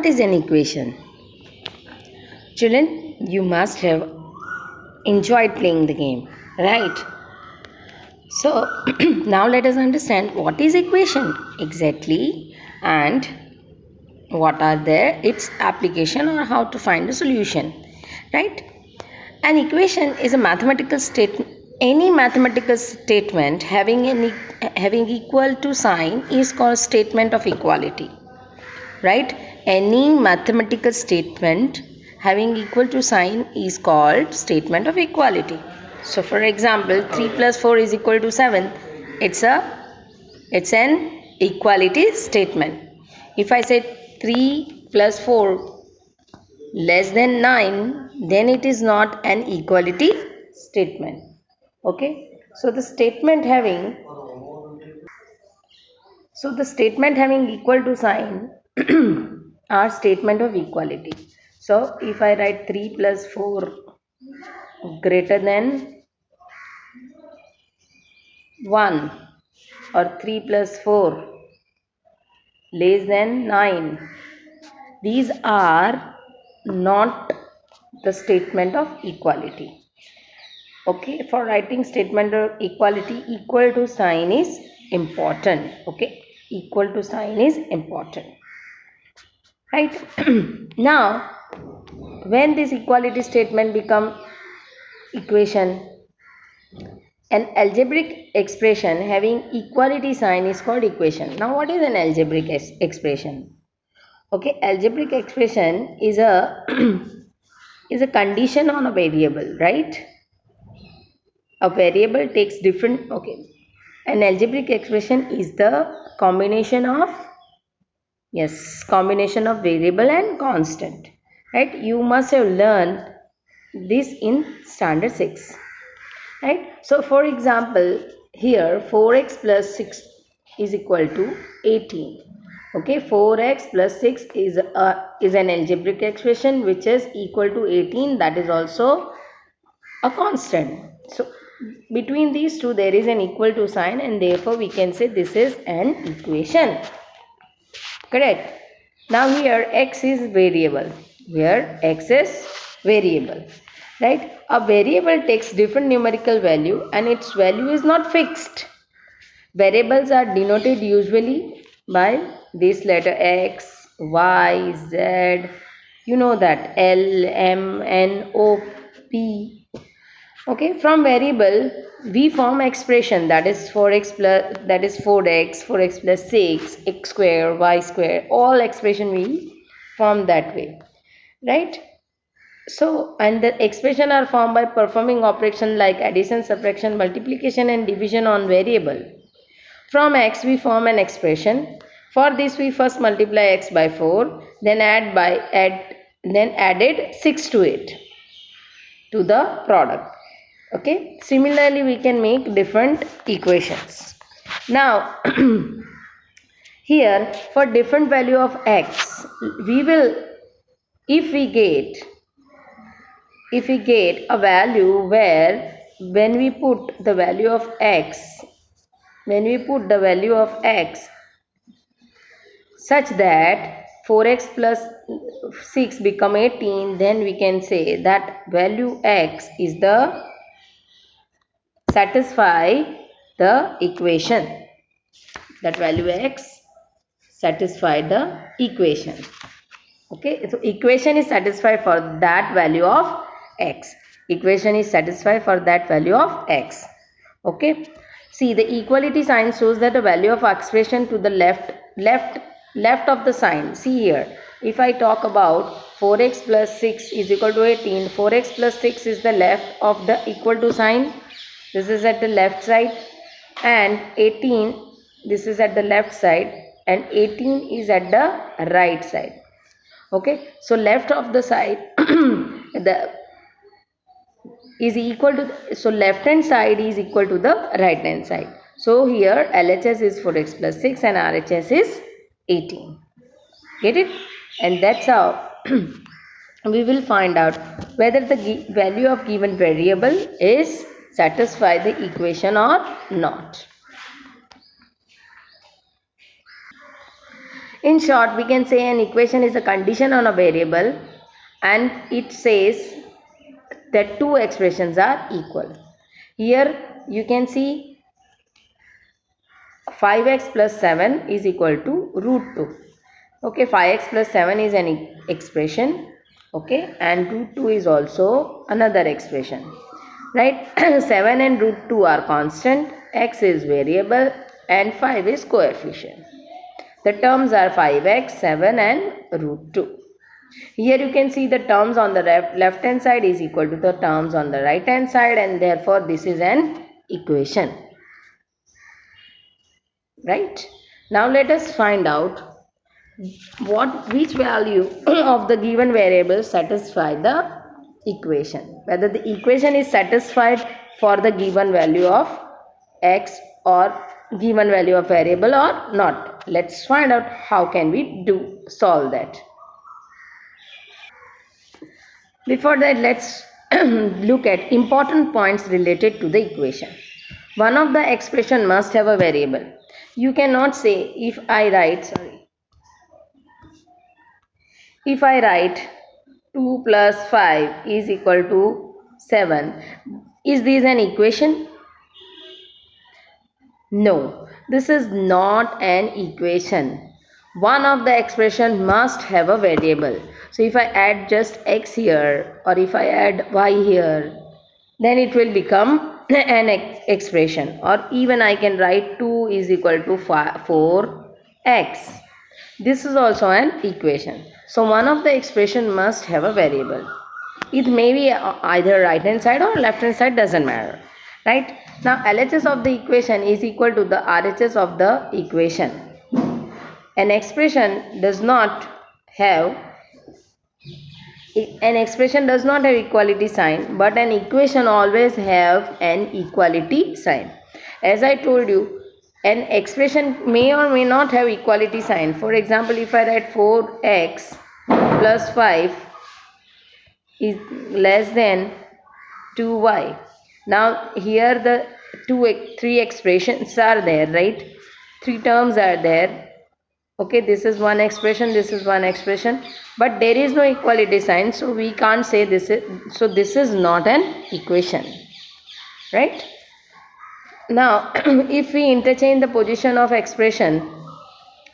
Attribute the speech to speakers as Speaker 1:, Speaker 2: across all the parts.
Speaker 1: What is an equation? Children, you must have enjoyed playing the game, right? So now let us understand what is equation exactly and what are its application or how to find a solution, right? An equation is a mathematical statement. Any mathematical statement having equal to sign is called statement of equality, right? Any mathematical statement having equal to sign is called statement of equality. So for example, 3 plus 4 is equal to 7. It's an equality statement. If I say 3 plus 4 less than 9, then it is not an equality statement. Okay, so the statement having equal to sign are statement of equality. So if I write 3 plus 4 greater than 1 or 3 plus 4 less than 9, these are not the statement of equality. Okay, for writing statement of equality, equal to sign is important. Okay, equal to sign is important, right? Now when this equality statement become equation, an algebraic expression having equality sign is called equation. Now what is an algebraic expression? Okay, algebraic expression is a is a condition on a variable, right? A variable takes different, okay, an algebraic expression is the combination of, yes, combination of variable and constant, right? You must have learned this in standard 6, right? So for example, here 4x plus 6 is equal to 18. Okay, 4x plus 6 is an algebraic expression which is equal to 18. That is also a constant. So between these two there is an equal to sign, and therefore we can say this is an equation. Correct. Now here x is variable. Here x is variable. Right? A variable takes different numerical value and its value is not fixed. Variables are denoted usually by this letter x, y, z. You know that L, M, N, O, P. Okay, from variable we form expression, that is 4x plus, that is 4x, 4x plus 6, x square, y square, all expression we form that way, right? So, and the expression are formed by performing operation like addition, subtraction, multiplication and division on variable. From x we form an expression. For this we first multiply x by 4, then added 6 to it, to the product. Okay, similarly we can make different equations. Now here for different value of x, we will, if we get a value where when we put the value of x, such that 4x plus 6 become 18, then we can say that value x is the satisfy the equation, that value x satisfy the equation. Okay, so equation is satisfied for that value of x. Equation is satisfied for that value of x. Okay, see, the equality sign shows that the value of expression to the left of the sign. See here, if I talk about 4x plus 6 is equal to 18, 4x plus 6 is the left of the equal to sign. This is at the left side, and 18, this is at the left side, and 18 is at the right side. Okay, so left of the side the is equal to, so left hand side is equal to the right hand side. So here LHS is 4x plus 6 and RHS is 18. Get it? And that's how we will find out whether the value of given variable is satisfy the equation or not. In short, we can say an equation is a condition on a variable and it says that two expressions are equal. Here you can see 5x plus 7 is equal to root 2. Okay, 5x plus 7 is an expression. Okay, and root 2 is also another expression. Right, 7 and root 2 are constant, x is variable and 5 is coefficient. The terms are 5x, 7 and root 2. Here you can see the terms on the left hand side is equal to the terms on the right hand side, and therefore this is an equation. Right? Now let us find out which value of the given variable satisfy the equation. Whether the equation is satisfied for the given value of x or given value of variable or not. Let's find out how can we solve that. Before that, let's look at important points related to the equation. One of the expression must have a variable. You cannot say if I write 2 plus 5 is equal to 7. Is this an equation? No, this is not an equation. One of the expression must have a variable. So if I add just x here or if I add y here, then it will become an expression, or even I can write 2 is equal to 4x. This is also an equation. So one of the expression must have a variable. It may be either right hand side or left hand side, doesn't matter. Right? Now LHS of the equation is equal to the RHS of the equation. An expression does not have equality sign, but an equation always have an equality sign. As I told you, an expression may or may not have equality sign. For example, if I write 4x plus 5 is less than 2y. Now here the three expressions are there, right? Three terms are there. Okay, this is one expression, this is one expression, but there is no equality sign, so we can't say this is not an equation, right? Now if we interchange the position of expression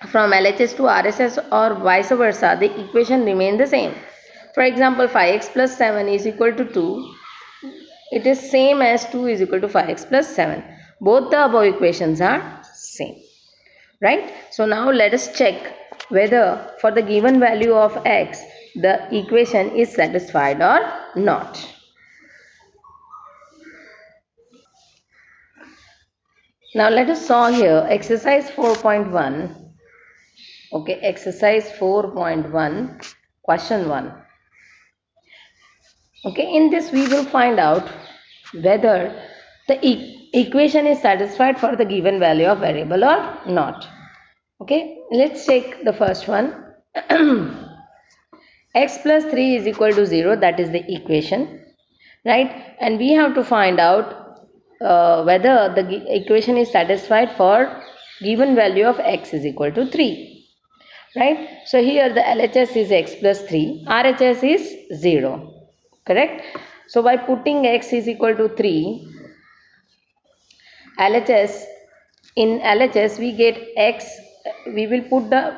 Speaker 1: from LHS to RHS or vice versa, the equation remains the same. For example, 5x plus 7 is equal to 2. It is same as 2 is equal to 5x plus 7. Both the above equations are same. Right? So now let us check whether for the given value of x, the equation is satisfied or not. Now let us solve here exercise 4.1. Okay, exercise 4.1, question 1. Okay, in this we will find out whether the equation is satisfied for the given value of variable or not. Okay, let's take the first one. X plus 3 is equal to 0, that is the equation, right? And we have to find out whether the equation is satisfied for given value of x is equal to 3, right? So here the LHS is x plus 3, RHS is 0, correct? So by putting x is equal to 3, in LHS we get x, we will put the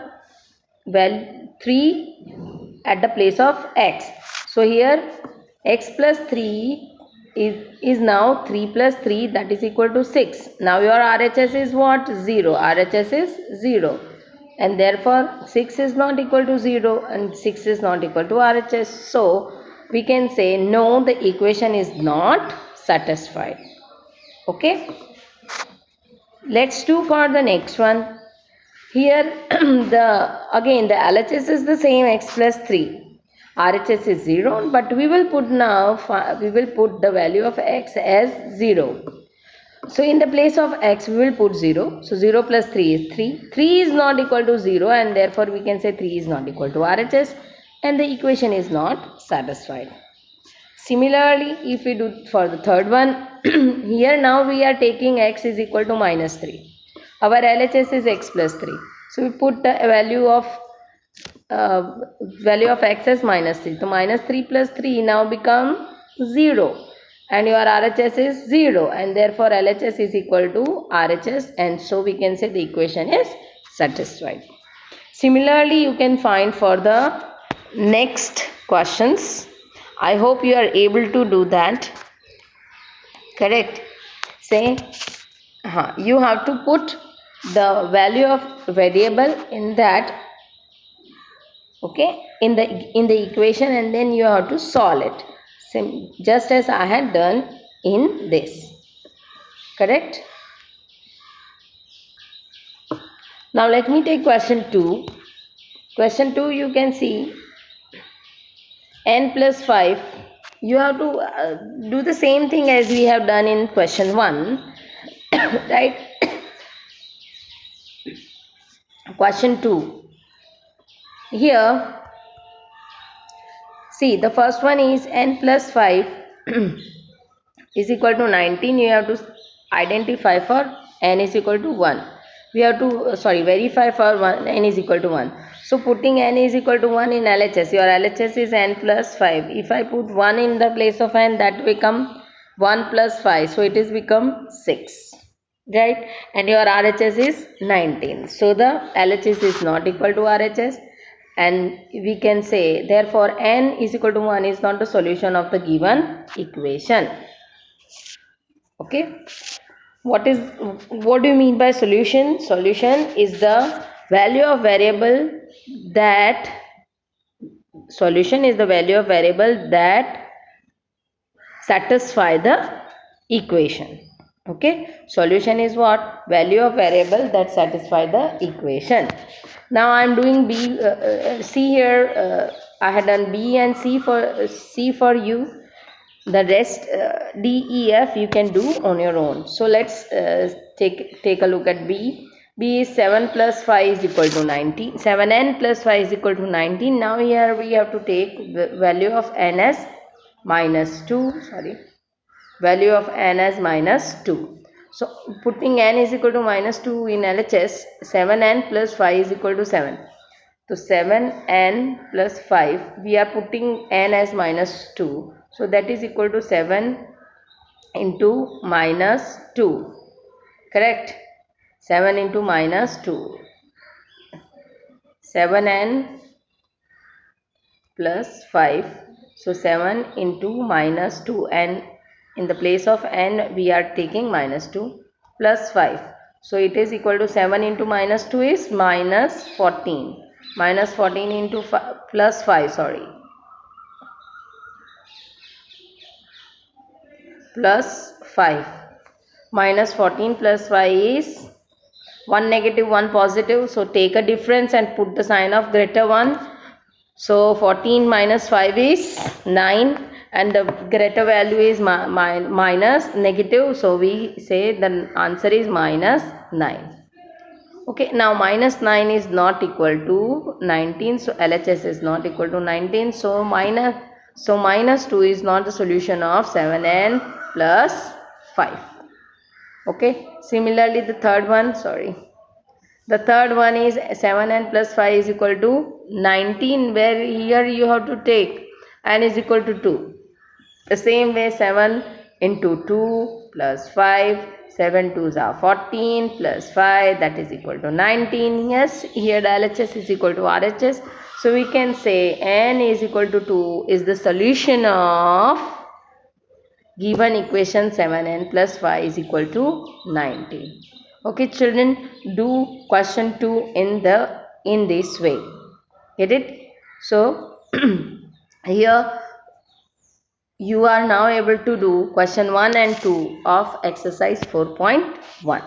Speaker 1: 3 at the place of x. So here x plus 3 is now 3 plus 3, that is equal to 6. Now your RHS is what? 0. RHS is 0. And therefore 6 is not equal to 0 and 6 is not equal to RHS. So we can say no, the equation is not satisfied. Okay. Let's do for the next one. Here again the LHS is the same, x plus 3. RHS is 0, but we will put the value of x as 0. So in the place of x we will put 0. So 0 plus 3 is 3. 3 is not equal to 0 and therefore we can say 3 is not equal to RHS and the equation is not satisfied. Similarly, if we do for the third one, here now we are taking x is equal to minus 3. Our LHS is x plus 3. So we put the value of x as -3. So -3 plus 3 now become 0, and your RHS is 0, and therefore LHS is equal to RHS, and so we can say the equation is satisfied. Similarly, you can find for the next questions. I hope you are able to do that. Correct. Say, you have to put the value of variable in that, okay, in the equation, and then you have to solve it. Just as I had done in this. Correct. Now let me take question 2. Question 2, you can see n plus 5. You have to do the same thing as we have done in question 1. Right. Question 2. Here, see, the first one is n plus 5 is equal to 19. You have to identify for n is equal to 1. We have to verify for n is equal to 1. So putting n is equal to 1 in LHS, your LHS is n plus 5. If I put 1 in the place of n, that become 1 plus 5. So it is become 6. Right? And your RHS is 19. So the LHS is not equal to RHS. And we can say, therefore, n is equal to 1 is not the solution of the given equation. Okay. What do you mean by solution? Solution is the value of variable that satisfy the equation. Okay. Solution is what? Value of variable that satisfy the equation. Now I am doing B, C here. I had done B and C for you. The rest D, E, F you can do on your own. So let's take a look at B. B is 7 plus 5 is equal to 19. 7n plus 5 is equal to 19. Now here we have to take the value of n as minus 2. Value of n as minus 2. So putting n is equal to minus 2 in LHS, 7n plus 5 is equal to 7. So 7n plus 5, we are putting n as minus 2. So that is equal to 7 into minus 2. Correct? 7 into minus 2. 7n plus 5. So 7 into minus 2, and in the place of n we are taking minus 2 plus 5. So it is equal to 7 into minus 2 is minus 14. Minus 14 into plus 5, plus 5. Minus 14 plus 5 is 1 negative, 1 positive. So take a difference and put the sign of greater 1. So 14 minus 5 is 9, and the greater value is minus negative. So we say the answer is minus 9. Okay, now minus 9 is not equal to 19. So LHS is not equal to 19. So minus 2 is not the solution of 7n plus 5. Okay, similarly the third one, the third one is 7n plus 5 is equal to 19, where here you have to take n is equal to 2. The same way, 7 into 2 plus 5, 7 2s are 14 plus 5, that is equal to 19. Yes, here the LHS is equal to RHS. So we can say n is equal to 2 is the solution of given equation 7n plus 5 is equal to 19. Okay children, do question 2 in this way. Get it? So here you are now able to do question 1 and 2 of exercise 4.1.